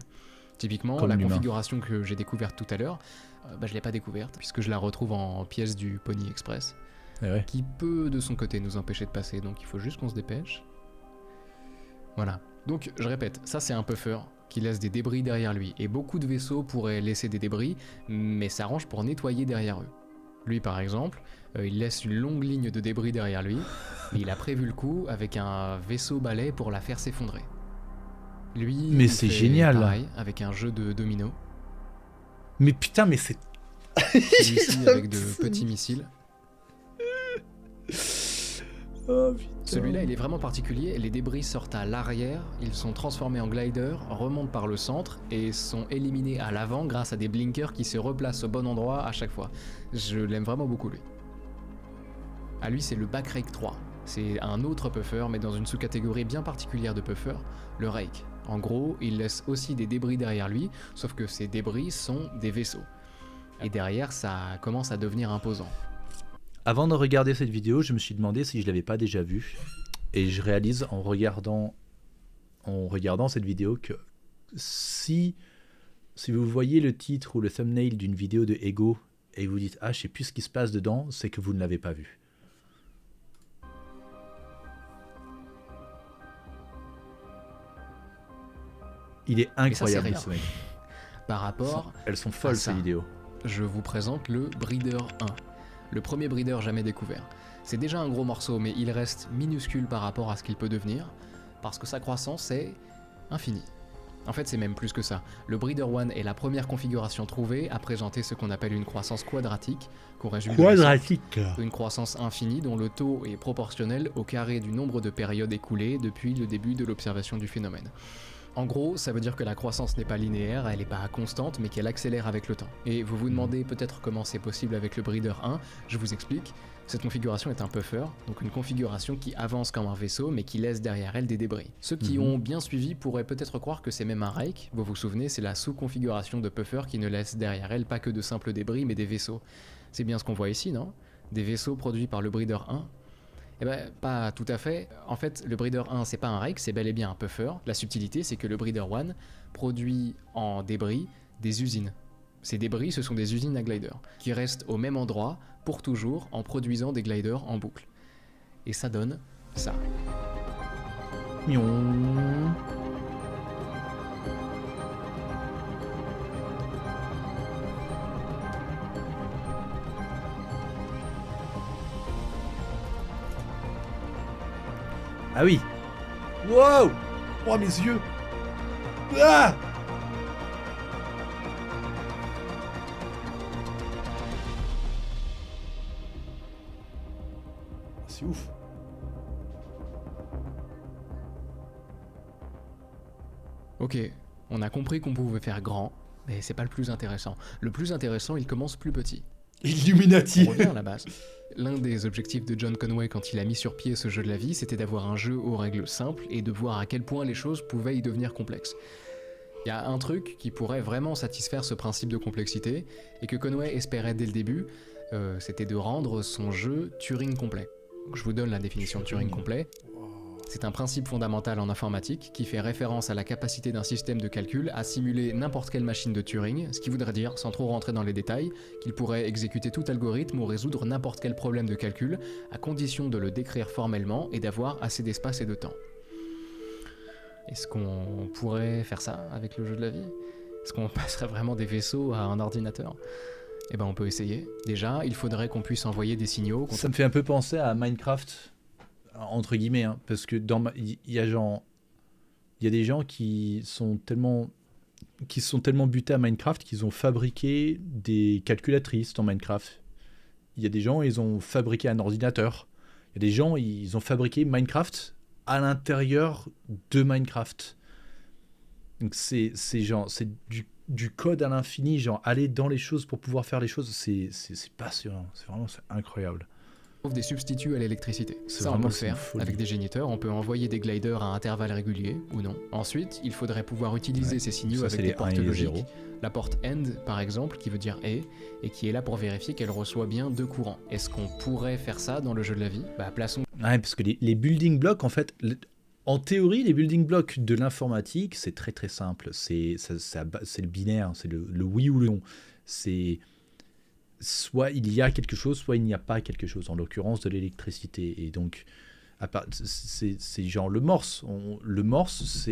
Typiquement, Comme la l'humain. configuration que j'ai découverte tout à l'heure, je l'ai pas découverte puisque je la retrouve en pièce du Pony Express, Ouais. qui peut de son côté nous empêcher de passer, donc il faut juste qu'on se dépêche. Voilà. Donc, je répète, ça c'est un puffer qui laisse des débris derrière lui, et beaucoup de vaisseaux pourraient laisser des débris, mais s'arrangent pour nettoyer derrière eux. Lui par exemple, il laisse une longue ligne de débris derrière lui, mais il a prévu le coup avec un vaisseau balai pour la faire s'effondrer. Lui, Mais il c'est fait génial. pareil, avec un jeu de domino. Mais putain, mais c'est. Celui-ci avec de petits missiles. Oh putain. Celui-là, il est vraiment particulier. Les débris sortent à l'arrière, ils sont transformés en glider, remontent par le centre et sont éliminés à l'avant grâce à des blinkers qui se replacent au bon endroit à chaque fois. Je l'aime vraiment beaucoup, lui. À lui, c'est le Backrake 3. C'est un autre puffer, mais dans une sous-catégorie bien particulière de puffer, le Rake. En gros, il laisse aussi des débris derrière lui, sauf que ces débris sont des vaisseaux. Et derrière, ça commence à devenir imposant. Avant de regarder cette vidéo, je me suis demandé si je l'avais pas déjà vue. Et je réalise en regardant cette vidéo que si vous voyez le titre ou le thumbnail d'une vidéo de Ego et vous dites « Ah, je sais plus ce qui se passe dedans », c'est que vous ne l'avez pas vu. Il est incroyable, Et ça, ce mec. Par rapport Elles sont folles, ça, ces vidéos. je vous présente le Breeder 1. Le premier breeder jamais découvert. C'est déjà un gros morceau, mais il reste minuscule par rapport à ce qu'il peut devenir, parce que sa croissance est infinie. En fait, c'est même plus que ça. Le Breeder 1 est la première configuration trouvée à présenter ce qu'on appelle une croissance quadratique, qu'on résume de la sorte. Une croissance infinie dont le taux est proportionnel au carré du nombre de périodes écoulées depuis le début de l'observation du phénomène. En gros, ça veut dire que la croissance n'est pas linéaire, elle n'est pas constante, mais qu'elle accélère avec le temps. Et vous vous demandez peut-être comment c'est possible avec le Breeder 1, je vous explique. Cette configuration est un puffer, donc une configuration qui avance comme un vaisseau, mais qui laisse derrière elle des débris. Ceux qui ont bien suivi pourraient peut-être croire que c'est même un Rake. Vous vous souvenez, c'est la sous-configuration de puffer qui ne laisse derrière elle pas que de simples débris, mais des vaisseaux. C'est bien ce qu'on voit ici, non ? Des vaisseaux produits par le Breeder 1. Eh ben, pas tout à fait. En fait, le Breeder 1, c'est pas un Rake, c'est bel et bien un puffer. La subtilité, c'est que le Breeder 1 produit en débris des usines. Ces débris, ce sont des usines à gliders, qui restent au même endroit pour toujours en produisant des gliders en boucle. Et ça donne ça. Mion. Ah oui. Wow. Oh, mes yeux. Ah. C'est ouf. Ok, on a compris qu'on pouvait faire grand, mais c'est pas le plus intéressant. Le plus intéressant, il commence plus petit. Illuminati. On revient à la base. L'un des objectifs de John Conway quand il a mis sur pied ce jeu de la vie, c'était d'avoir un jeu aux règles simples et de voir à quel point les choses pouvaient y devenir complexes. Il y a un truc qui pourrait vraiment satisfaire ce principe de complexité et que Conway espérait dès le début, c'était de rendre son jeu Turing complet. Je vous donne la définition de Turing complet. C'est un principe fondamental en informatique qui fait référence à la capacité d'un système de calcul à simuler n'importe quelle machine de Turing, ce qui voudrait dire, sans trop rentrer dans les détails, qu'il pourrait exécuter tout algorithme ou résoudre n'importe quel problème de calcul, à condition de le décrire formellement et d'avoir assez d'espace et de temps. Est-ce qu'on pourrait faire ça avec le jeu de la vie ? Est-ce qu'on passerait vraiment des vaisseaux à un ordinateur ? Eh ben on peut essayer. Déjà, il faudrait qu'on puisse envoyer des signaux. Ça me fait un peu penser à Minecraft, entre guillemets, hein, parce que il y a des gens qui sont tellement butés à Minecraft qu'ils ont fabriqué des calculatrices dans Minecraft. Il y a des gens, ils ont fabriqué un ordinateur. Il y a des gens, ils ont fabriqué Minecraft à l'intérieur de Minecraft. Donc c'est du code à l'infini, genre aller dans les choses pour pouvoir faire les choses, c'est passionnant, c'est incroyable. Des substituts à l'électricité. Ça, on peut le faire avec des géniteurs, on peut envoyer des gliders à intervalles réguliers ou non. Ensuite, il faudrait pouvoir utiliser ces signaux avec des portes logiques. La porte AND, par exemple, qui veut dire et qui est là pour vérifier qu'elle reçoit bien deux courants. Est-ce qu'on pourrait faire ça dans le jeu de la vie ? Plaçons. Ouais, parce que les building blocks, en fait, en théorie, les building blocks de l'informatique, c'est très très simple. C'est le binaire, c'est le oui ou le non. C'est soit il y a quelque chose, soit il n'y a pas quelque chose, en l'occurrence de l'électricité. Et donc, c'est genre le morse. Le morse,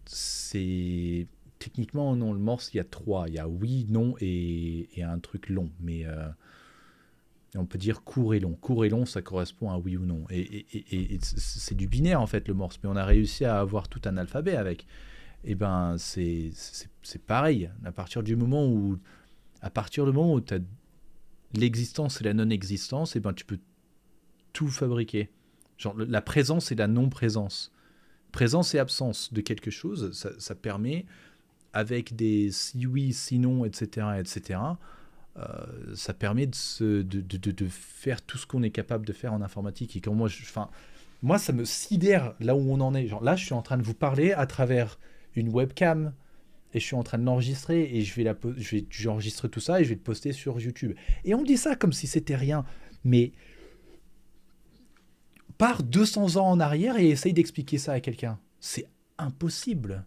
c'est techniquement, non, le morse, il y a trois. Il y a oui, non et un truc long. Mais on peut dire court et long. Court et long, ça correspond à oui ou non. Et c'est du binaire, en fait, le morse. Mais on a réussi à avoir tout un alphabet avec. Et ben, c'est pareil. À partir du moment où tu as l'existence et la non-existence, et ben tu peux tout fabriquer. Genre la présence et la non-présence. Présence et absence de quelque chose, ça permet, avec des si oui, si non, etc., ça permet de faire tout ce qu'on est capable de faire en informatique. Et quand moi, ça me sidère là où on en est. Genre là, je suis en train de vous parler à travers une webcam, et je suis en train de l'enregistrer, et j'enregistre tout ça et je vais le poster sur YouTube. Et on dit ça comme si c'était rien, mais pars 200 ans en arrière et essaye d'expliquer ça à quelqu'un. C'est impossible.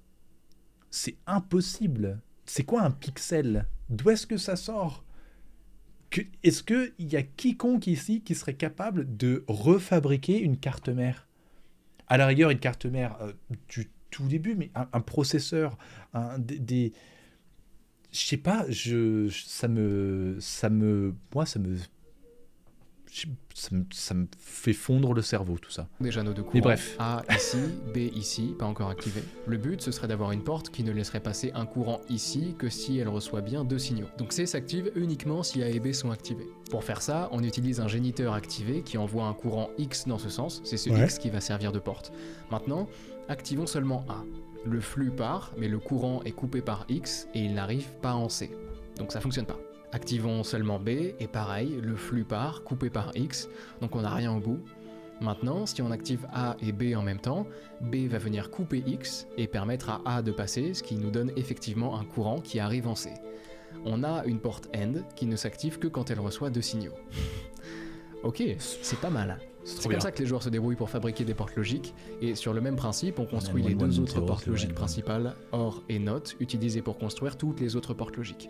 C'est impossible. C'est quoi un pixel ? D'où est-ce que ça sort ? Est-ce qu'il y a quiconque ici qui serait capable de refabriquer une carte mère ? À la rigueur, une carte mère du tout début, mais un processeur, je sais pas, ça me fait fondre le cerveau, tout ça. Déjà nos deux courants. Mais bref. A ici, B ici, pas encore activé. Le but, ce serait d'avoir une porte qui ne laisserait passer un courant ici que si elle reçoit bien deux signaux. Donc C s'active uniquement si A et B sont activés. Pour faire ça, on utilise un géniteur activé qui envoie un courant X dans ce sens. C'est ce X qui va servir de porte. Maintenant, activons seulement A. Le flux part, mais le courant est coupé par X et il n'arrive pas en C. Donc ça fonctionne pas. Activons seulement B, et pareil, le flux part, coupé par X, donc on n'a rien au bout. Maintenant, si on active A et B en même temps, B va venir couper X et permettre à A de passer, ce qui nous donne effectivement un courant qui arrive en C. On a une porte AND qui ne s'active que quand elle reçoit deux signaux. Ok, c'est pas mal. C'est comme ça que les joueurs se débrouillent pour fabriquer des portes logiques, et sur le même principe, on construit les deux autres portes logiques principales, OR et NOT, utilisées pour construire toutes les autres portes logiques.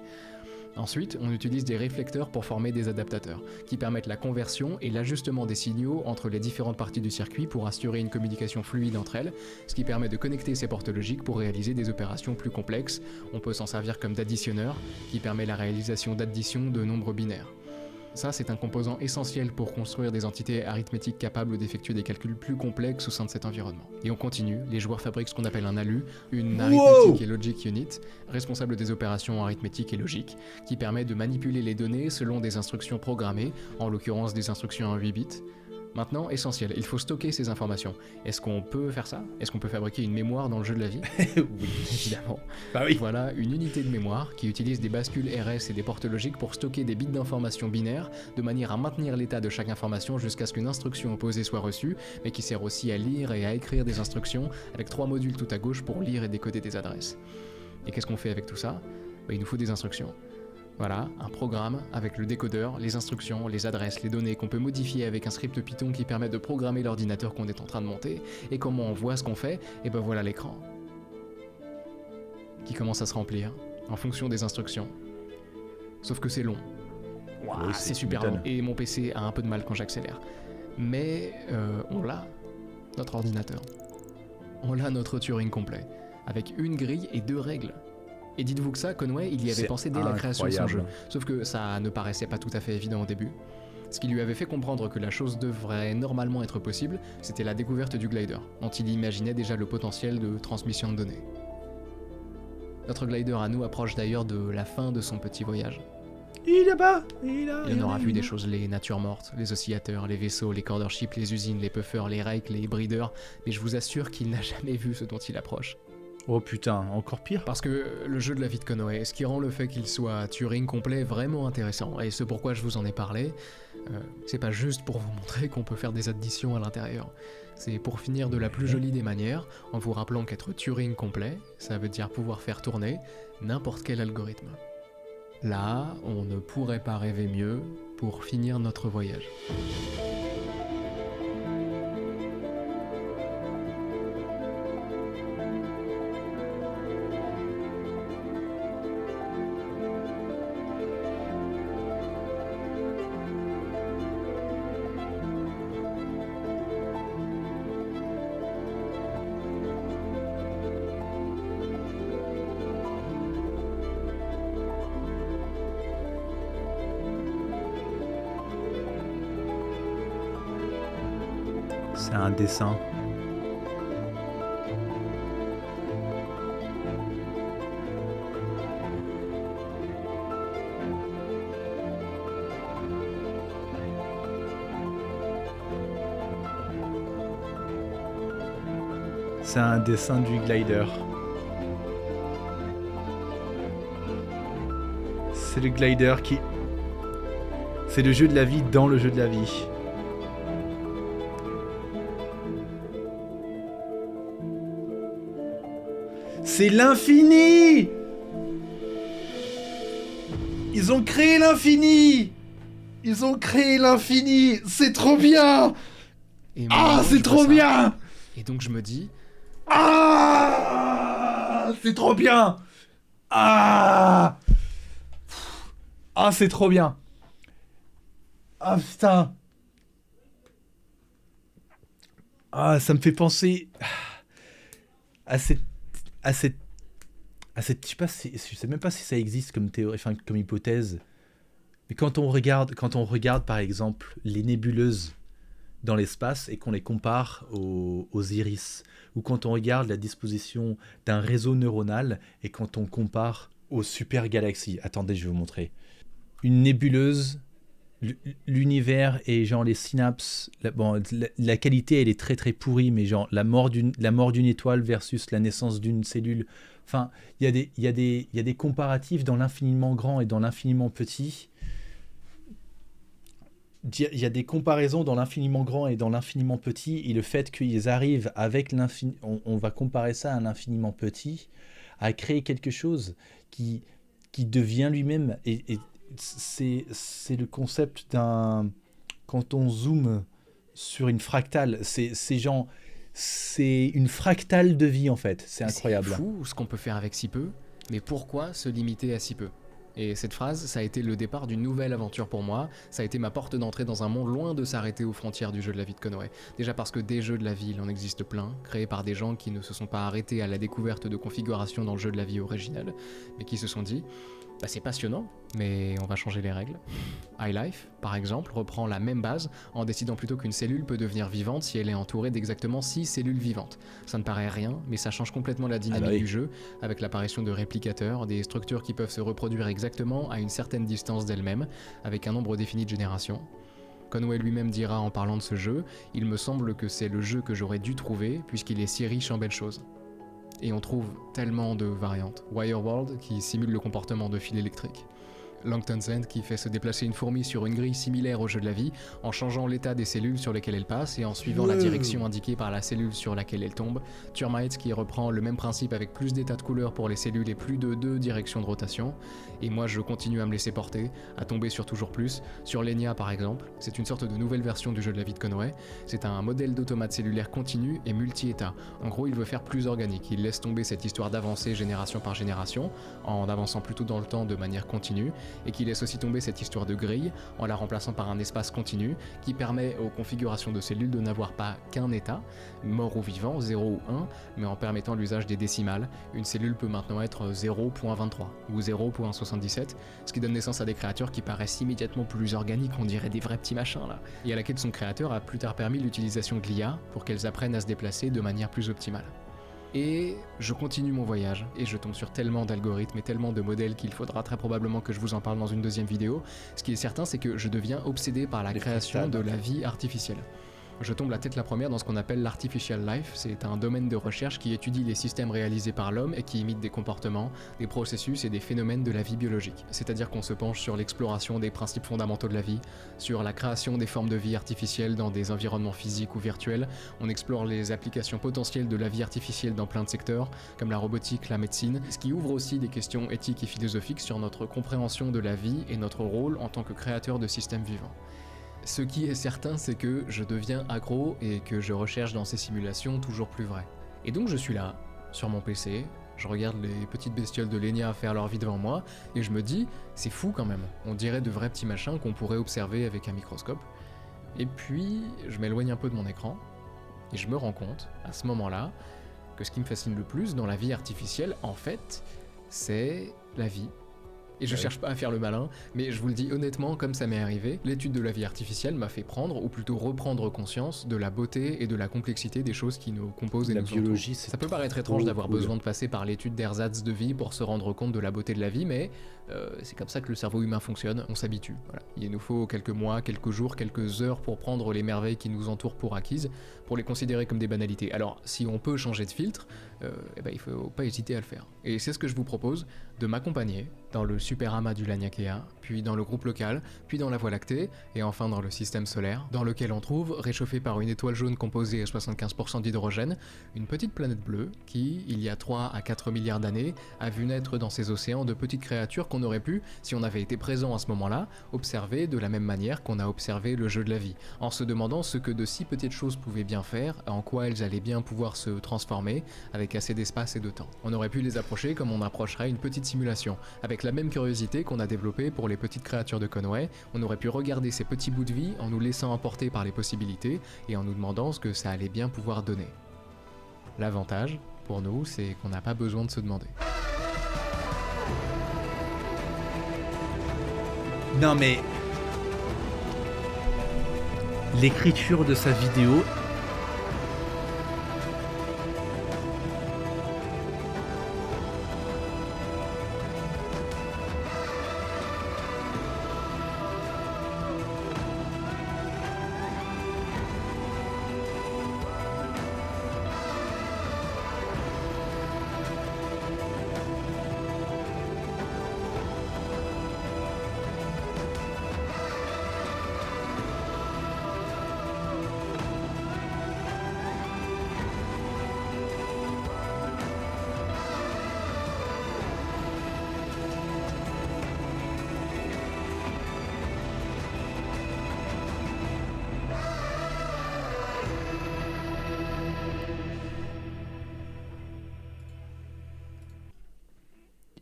Ensuite, on utilise des réflecteurs pour former des adaptateurs, qui permettent la conversion et l'ajustement des signaux entre les différentes parties du circuit pour assurer une communication fluide entre elles, ce qui permet de connecter ces portes logiques pour réaliser des opérations plus complexes. On peut s'en servir comme d'additionneur, qui permet la réalisation d'additions de nombres binaires. Ça, c'est un composant essentiel pour construire des entités arithmétiques capables d'effectuer des calculs plus complexes au sein de cet environnement. Et on continue, les joueurs fabriquent ce qu'on appelle un ALU, une Arithmetic et Logic Unit, responsable des opérations arithmétiques et logiques, qui permet de manipuler les données selon des instructions programmées, en l'occurrence des instructions en 8 bits. Maintenant, essentiel, il faut stocker ces informations. Est-ce qu'on peut faire ça? Est-ce qu'on peut fabriquer une mémoire dans le jeu de la vie? Oui. Évidemment. Bah oui. Voilà une unité de mémoire qui utilise des bascules RS et des portes logiques pour stocker des bits d'informations binaires de manière à maintenir l'état de chaque information jusqu'à ce qu'une instruction opposée soit reçue, mais qui sert aussi à lire et à écrire des instructions avec 3 modules tout à gauche pour lire et décoder des adresses. Et qu'est-ce qu'on fait avec tout ça? Il nous faut des instructions. Voilà, un programme avec le décodeur, les instructions, les adresses, les données qu'on peut modifier avec un script Python qui permet de programmer l'ordinateur qu'on est en train de monter. Et comment on voit ce qu'on fait? Et ben voilà l'écran qui commence à se remplir en fonction des instructions. Sauf que c'est long. Wow, Oui, c'est super long. Et mon PC a un peu de mal quand j'accélère. Mais on l'a, notre ordinateur. On l'a, notre Turing complet. Avec une grille et 2 règles. Et dites-vous que ça, Conway, il y avait pensé dès la création de son jeu. Sauf que ça ne paraissait pas tout à fait évident au début. Ce qui lui avait fait comprendre que la chose devrait normalement être possible, c'était la découverte du glider, dont il imaginait déjà le potentiel de transmission de données. Notre glider à nous approche d'ailleurs de la fin de son petit voyage. Il en aura vu des choses, les natures mortes, les oscillateurs, les vaisseaux, les corderships, les usines, les puffers, les rakes, les breeders, mais je vous assure qu'il n'a jamais vu ce dont il approche. Oh putain, encore pire. Parce que le jeu de la vie de Conway, ce qui rend le fait qu'il soit Turing complet vraiment intéressant, et ce pourquoi je vous en ai parlé, c'est pas juste pour vous montrer qu'on peut faire des additions à l'intérieur. C'est pour finir de la plus jolie des manières, en vous rappelant qu'être Turing complet, ça veut dire pouvoir faire tourner n'importe quel algorithme. Là, on ne pourrait pas rêver mieux pour finir notre voyage. C'est un dessin. C'est un dessin du glider. C'est le glider qui... C'est le jeu de la vie dans le jeu de la vie. C'est l'infini! Ils ont créé l'infini! Ils ont créé l'infini! C'est trop bien! Ah, c'est trop bien! Et donc je me dis... Ah! C'est trop bien! Ah! Ah, c'est trop bien! Ah, putain! Ah, ça me fait penser à cette je sais même pas si ça existe comme théorie, enfin comme hypothèse, mais quand on regarde par exemple les nébuleuses dans l'espace et qu'on les compare aux iris, ou quand on regarde la disposition d'un réseau neuronal et quand on compare aux super galaxies. Attendez, je vais vous montrer. Une nébuleuse, l'univers et genre les synapses, la qualité elle est très très pourrie, mais genre la mort d'une étoile versus la naissance d'une cellule, enfin il y a des comparatifs dans l'infiniment grand et dans l'infiniment petit. Il y a des comparaisons dans l'infiniment grand et dans l'infiniment petit, et le fait qu'ils arrivent avec l'infini, on va comparer ça à un infiniment petit, à créer quelque chose qui devient lui-même, et c'est le concept d'un... Quand on zoome sur une fractale, c'est une fractale de vie en fait, c'est incroyable. C'est fou ce qu'on peut faire avec si peu, mais pourquoi se limiter à si peu ? Et cette phrase, ça a été le départ d'une nouvelle aventure pour moi, ça a été ma porte d'entrée dans un monde loin de s'arrêter aux frontières du jeu de la vie de Conway. Déjà parce que des jeux de la vie, il en existe plein, créés par des gens qui ne se sont pas arrêtés à la découverte de configurations dans le jeu de la vie original, mais qui se sont dit... Bah c'est passionnant, mais on va changer les règles. iLife, par exemple, reprend la même base en décidant plutôt qu'une cellule peut devenir vivante si elle est entourée d'exactement 6 cellules vivantes. Ça ne paraît rien, mais ça change complètement la dynamique du jeu, avec l'apparition de réplicateurs, des structures qui peuvent se reproduire exactement à une certaine distance d'elles-mêmes, avec un nombre défini de générations. Conway lui-même dira en parlant de ce jeu, il me semble que c'est le jeu que j'aurais dû trouver puisqu'il est si riche en belles choses. Et on trouve tellement de variantes. Wireworld qui simule le comportement de fil électrique. Langton's End qui fait se déplacer une fourmi sur une grille similaire au jeu de la vie en changeant l'état des cellules sur lesquelles elle passe et en suivant la direction indiquée par la cellule sur laquelle elle tombe. Termites qui reprend le même principe avec plus d'états de couleur pour les cellules et plus de 2 directions de rotation. Et moi je continue à me laisser porter, à tomber sur toujours plus. Sur Lenia par exemple, c'est une sorte de nouvelle version du jeu de la vie de Conway. C'est un modèle d'automate cellulaire continu et multi-état. En gros il veut faire plus organique, il laisse tomber cette histoire d'avancer génération par génération, en avançant plutôt dans le temps de manière continue, et qui laisse aussi tomber cette histoire de grille en la remplaçant par un espace continu qui permet aux configurations de cellules de n'avoir pas qu'un état, mort ou vivant, 0 ou 1, mais en permettant l'usage des décimales. Une cellule peut maintenant être 0.23 ou 0.77, ce qui donne naissance à des créatures qui paraissent immédiatement plus organiques, on dirait des vrais petits machins là, et à laquelle son créateur a plus tard permis l'utilisation de l'IA pour qu'elles apprennent à se déplacer de manière plus optimale. Et je continue mon voyage, et je tombe sur tellement d'algorithmes et tellement de modèles qu'il faudra très probablement que je vous en parle dans une deuxième vidéo. Ce qui est certain, c'est que je deviens obsédé par la création de la vie artificielle. Je tombe la tête la première dans ce qu'on appelle l'artificial life, c'est un domaine de recherche qui étudie les systèmes réalisés par l'homme et qui imite des comportements, des processus et des phénomènes de la vie biologique. C'est-à-dire qu'on se penche sur l'exploration des principes fondamentaux de la vie, sur la création des formes de vie artificielles dans des environnements physiques ou virtuels, on explore les applications potentielles de la vie artificielle dans plein de secteurs, comme la robotique, la médecine, ce qui ouvre aussi des questions éthiques et philosophiques sur notre compréhension de la vie et notre rôle en tant que créateur de systèmes vivants. Ce qui est certain, c'est que je deviens accro et que je recherche dans ces simulations toujours plus vraies. Et donc je suis là, sur mon PC, je regarde les petites bestioles de Lenia faire leur vie devant moi, et je me dis, c'est fou quand même, on dirait de vrais petits machins qu'on pourrait observer avec un microscope. Et puis, je m'éloigne un peu de mon écran, et je me rends compte, à ce moment-là, que ce qui me fascine le plus dans la vie artificielle, en fait, c'est la vie. Et je cherche pas à faire le malin, mais je vous le dis honnêtement, comme ça m'est arrivé, l'étude de la vie artificielle m'a fait prendre, ou plutôt reprendre conscience de la beauté et de la complexité des choses qui nous composent et La nous biologie, entourent. c'est Ça peut paraître étrange d'avoir cool. besoin de passer par l'étude d'ersatz de vie pour se rendre compte de la beauté de la vie, mais c'est comme ça que le cerveau humain fonctionne, on s'habitue. Voilà. Il nous faut quelques mois, quelques jours, quelques heures pour prendre les merveilles qui nous entourent pour acquises, pour les considérer comme des banalités. Alors, si on peut changer de filtre, il faut pas hésiter à le faire. Et c'est ce que je vous propose, de m'accompagner dans le super amas du Laniakea, puis dans le groupe local, puis dans la Voie lactée, et enfin dans le système solaire, dans lequel on trouve, réchauffé par une étoile jaune composée à 75% d'hydrogène, une petite planète bleue qui, il y a 3 à 4 milliards d'années, a vu naître dans ses océans de petites créatures qu'on aurait pu, si on avait été présent à ce moment-là, observer de la même manière qu'on a observé le jeu de la vie, en se demandant ce que de si petites choses pouvaient bien faire, en quoi elles allaient bien pouvoir se transformer, avec assez d'espace et de temps. On aurait pu les approcher comme on approcherait une petite simulation, avec la même curiosité qu'on a développée pour les petites créatures de Conway, on aurait pu regarder ces petits bouts de vie en nous laissant emporter par les possibilités et en nous demandant ce que ça allait bien pouvoir donner. L'avantage, pour nous, c'est qu'on n'a pas besoin de se demander. Non mais... L'écriture de sa vidéo...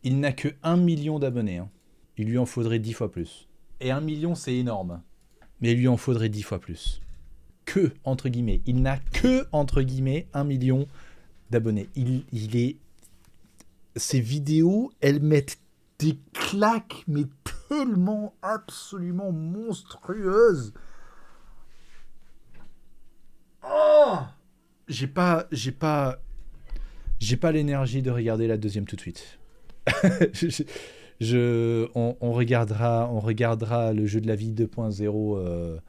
Il n'a que 1 million d'abonnés. Hein. Il lui en faudrait 10 fois plus. Et 1 million, c'est énorme. Mais il lui en faudrait 10 fois plus. Que, entre guillemets. Il n'a que, entre guillemets, 1 million d'abonnés. Il est... Ces vidéos, elles mettent des claques, mais tellement, absolument monstrueuses. Oh! J'ai pas l'énergie de regarder la deuxième tout de suite. On regardera le jeu de la vie 2.0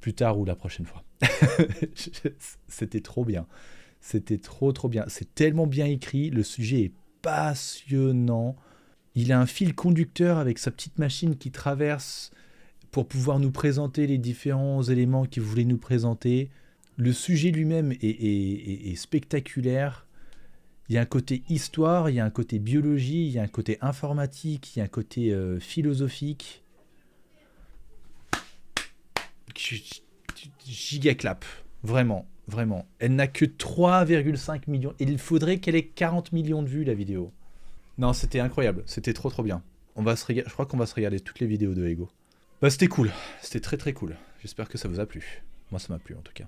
plus tard ou la prochaine fois. C'était trop bien. C'était trop bien. C'est tellement bien écrit, le sujet est passionnant. Il a un fil conducteur avec sa petite machine qui traverse pour pouvoir nous présenter les différents éléments qu'il voulait nous présenter. Le sujet lui-même est spectaculaire. Il y a un côté histoire, il y a un côté biologie, il y a un côté informatique, il y a un côté philosophique. Gigaclap, vraiment. Elle n'a que 3,5 millions. Il faudrait qu'elle ait 40 millions de vues, la vidéo. Non, c'était incroyable, c'était trop bien. Je crois qu'on va se regarder toutes les vidéos de Ego. Bah, c'était cool, c'était très cool. J'espère que ça vous a plu. Moi, ça m'a plu en tout cas.